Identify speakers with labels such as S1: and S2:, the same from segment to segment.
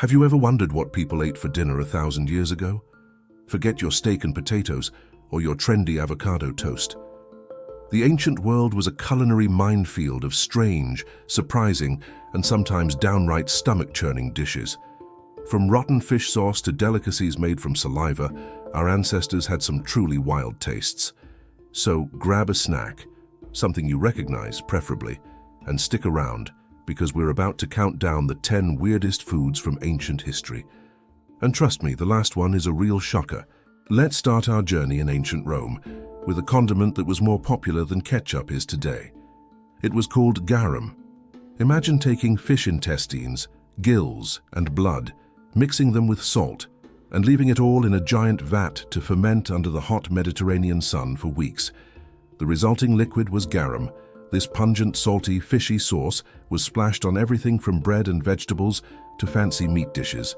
S1: Have you ever wondered what people ate for dinner 1,000 years ago? Forget your steak and potatoes or your trendy avocado toast. The ancient world was a culinary minefield of strange, surprising, and sometimes downright stomach-churning dishes. From rotten fish sauce to delicacies made from saliva, our ancestors had some truly wild tastes. So grab a snack, something you recognize preferably, and stick around because we're about to count down the 10 weirdest foods from ancient history. And trust me, the last one is a real shocker. Let's start our journey in ancient Rome with a condiment that was more popular than ketchup is today. It was called garum. Imagine taking fish intestines, gills, and blood, mixing them with salt, and leaving it all in a giant vat to ferment under the hot Mediterranean sun for weeks. The resulting liquid was garum. This pungent, salty, fishy sauce was splashed on everything from bread and vegetables to fancy meat dishes.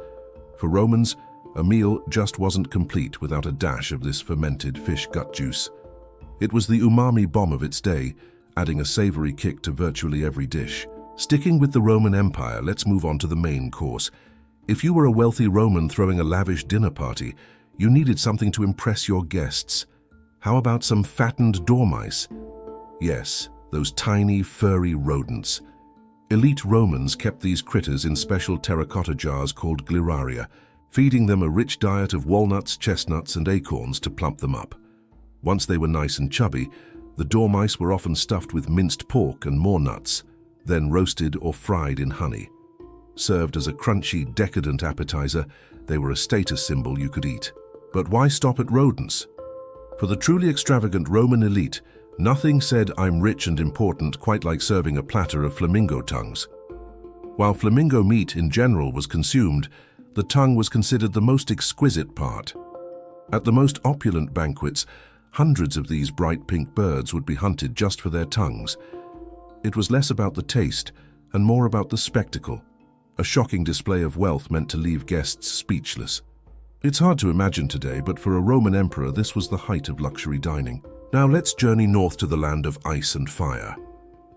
S1: For Romans, a meal just wasn't complete without a dash of this fermented fish gut juice. It was the umami bomb of its day, adding a savory kick to virtually every dish. Sticking with the Roman Empire, let's move on to the main course. If you were a wealthy Roman throwing a lavish dinner party, you needed something to impress your guests. How about some fattened dormice? Yes, those tiny, furry rodents. Elite Romans kept these critters in special terracotta jars called gliraria, feeding them a rich diet of walnuts, chestnuts, and acorns to plump them up. Once they were nice and chubby, the dormice were often stuffed with minced pork and more nuts, then roasted or fried in honey. Served as a crunchy, decadent appetizer, they were a status symbol you could eat. But why stop at rodents? For the truly extravagant Roman elite, nothing said "I'm rich and important" quite like serving a platter of flamingo tongues. While flamingo meat in general was consumed, the tongue was considered the most exquisite part. At the most opulent banquets, hundreds of these bright pink birds would be hunted just for their tongues. It was less about the taste and more about the spectacle. A shocking display of wealth meant to leave guests speechless. It's hard to imagine today, but for a Roman emperor, this was the height of luxury dining. Now let's journey north to the land of ice and fire.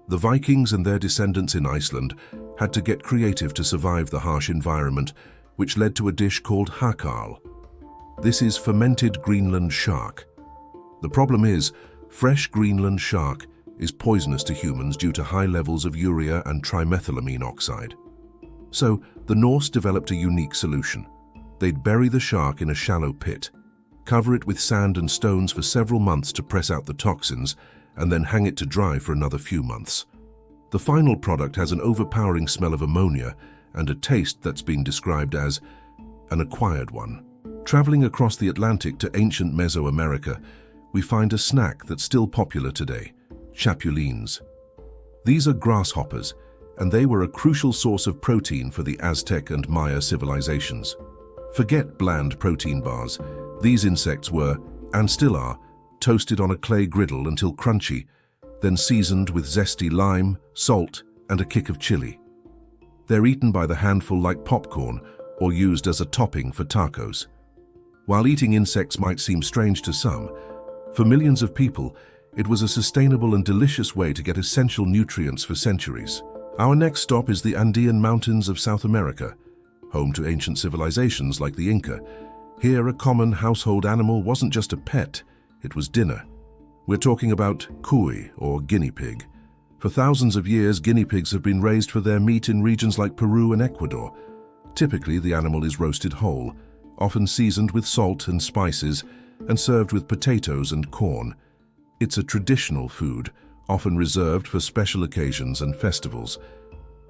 S1: The Vikings and their descendants in Iceland had to get creative to survive the harsh environment, which led to a dish called hakarl. This is fermented Greenland shark. The problem is, fresh Greenland shark is poisonous to humans due to high levels of urea and trimethylamine oxide. So, the Norse developed a unique solution. They'd bury the shark in a shallow pit, cover it with sand and stones for several months to press out the toxins, and then hang it to dry for another few months. The final product has an overpowering smell of ammonia and a taste that's been described as an acquired one. Traveling across the Atlantic to ancient Mesoamerica, we find a snack that's still popular today: chapulines. These are grasshoppers, and they were a crucial source of protein for the Aztec and Maya civilizations. Forget bland protein bars. These insects were, and still are, toasted on a clay griddle until crunchy, then seasoned with zesty lime, salt, and a kick of chili. They're eaten by the handful like popcorn or used as a topping for tacos. While eating insects might seem strange to some, for millions of people, it was a sustainable and delicious way to get essential nutrients for centuries. Our next stop is the Andean Mountains of South America, home to ancient civilizations like the Inca. Here, a common household animal wasn't just a pet, it was dinner. We're talking about cuy, or guinea pig. For thousands of years, guinea pigs have been raised for their meat in regions like Peru and Ecuador. Typically, the animal is roasted whole, often seasoned with salt and spices, and served with potatoes and corn. It's a traditional food, often reserved for special occasions and festivals.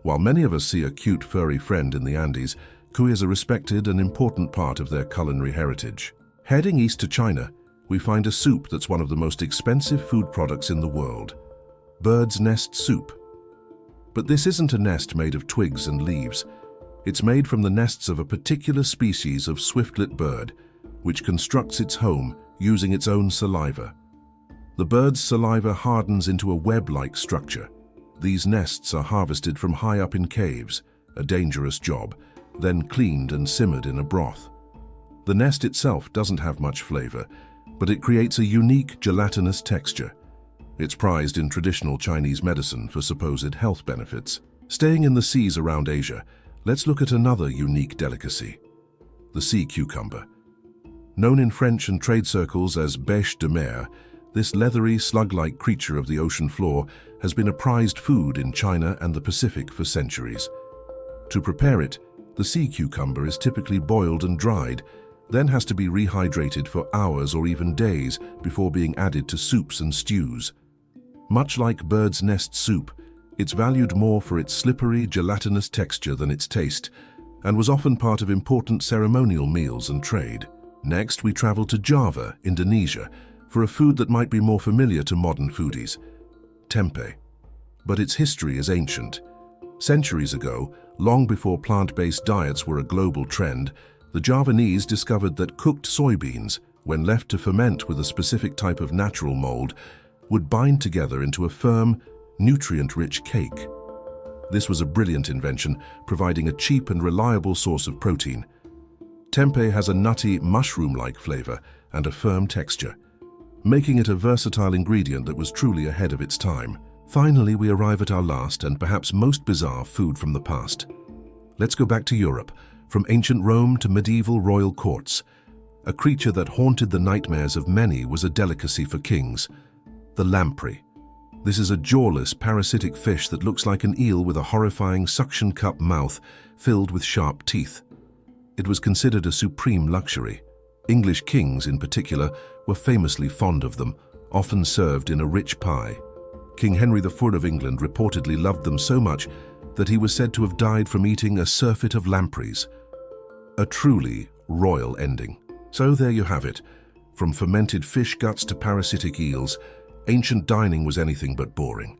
S1: While many of us see a cute furry friend in the Andes, cuy is a respected and important part of their culinary heritage. Heading east to China, we find a soup that's one of the most expensive food products in the world: bird's nest soup. But this isn't a nest made of twigs and leaves. It's made from the nests of a particular species of swiftlet bird, which constructs its home using its own saliva. The bird's saliva hardens into a web-like structure. These nests are harvested from high up in caves, a dangerous job, then cleaned and simmered in a broth. The nest itself doesn't have much flavor, but it creates a unique gelatinous texture. It's prized in traditional Chinese medicine for supposed health benefits. Staying in the seas around Asia, Let's look at another unique delicacy, the sea cucumber. Known in French and trade circles as bêche de mer, this leathery, slug-like creature of the ocean floor has been a prized food in China and the Pacific for centuries. To prepare it, the sea cucumber is typically boiled and dried, then has to be rehydrated for hours or even days before being added to soups and stews. Much like bird's nest soup, it's valued more for its slippery, gelatinous texture than its taste, and was often part of important ceremonial meals and trade. Next, we travel to Java, Indonesia, for a food that might be more familiar to modern foodies, tempeh. But its history is ancient. Centuries ago, long before plant-based diets were a global trend, the Javanese discovered that cooked soybeans, when left to ferment with a specific type of natural mold, would bind together into a firm, nutrient-rich cake. This was a brilliant invention, providing a cheap and reliable source of protein. Tempeh has a nutty, mushroom-like flavor and a firm texture, making it a versatile ingredient that was truly ahead of its time. Finally, we arrive at our last and perhaps most bizarre food from the past. Let's go back to Europe, from ancient Rome to medieval royal courts. A creature that haunted the nightmares of many was a delicacy for kings, the lamprey. This is a jawless, parasitic fish that looks like an eel with a horrifying suction cup mouth filled with sharp teeth. It was considered a supreme luxury. English kings, in particular, were famously fond of them, often served in a rich pie. King Henry IV of England reportedly loved them so much that he was said to have died from eating a surfeit of lampreys. A truly royal ending. So there you have it. From fermented fish guts to parasitic eels, ancient dining was anything but boring.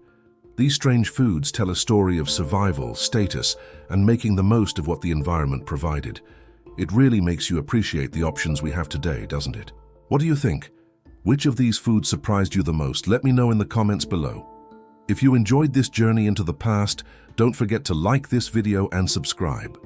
S1: These strange foods tell a story of survival, status, and making the most of what the environment provided. It really makes you appreciate the options we have today, doesn't it? What do you think? Which of these foods surprised you the most? Let me know in the comments below. If you enjoyed this journey into the past, don't forget to like this video and subscribe.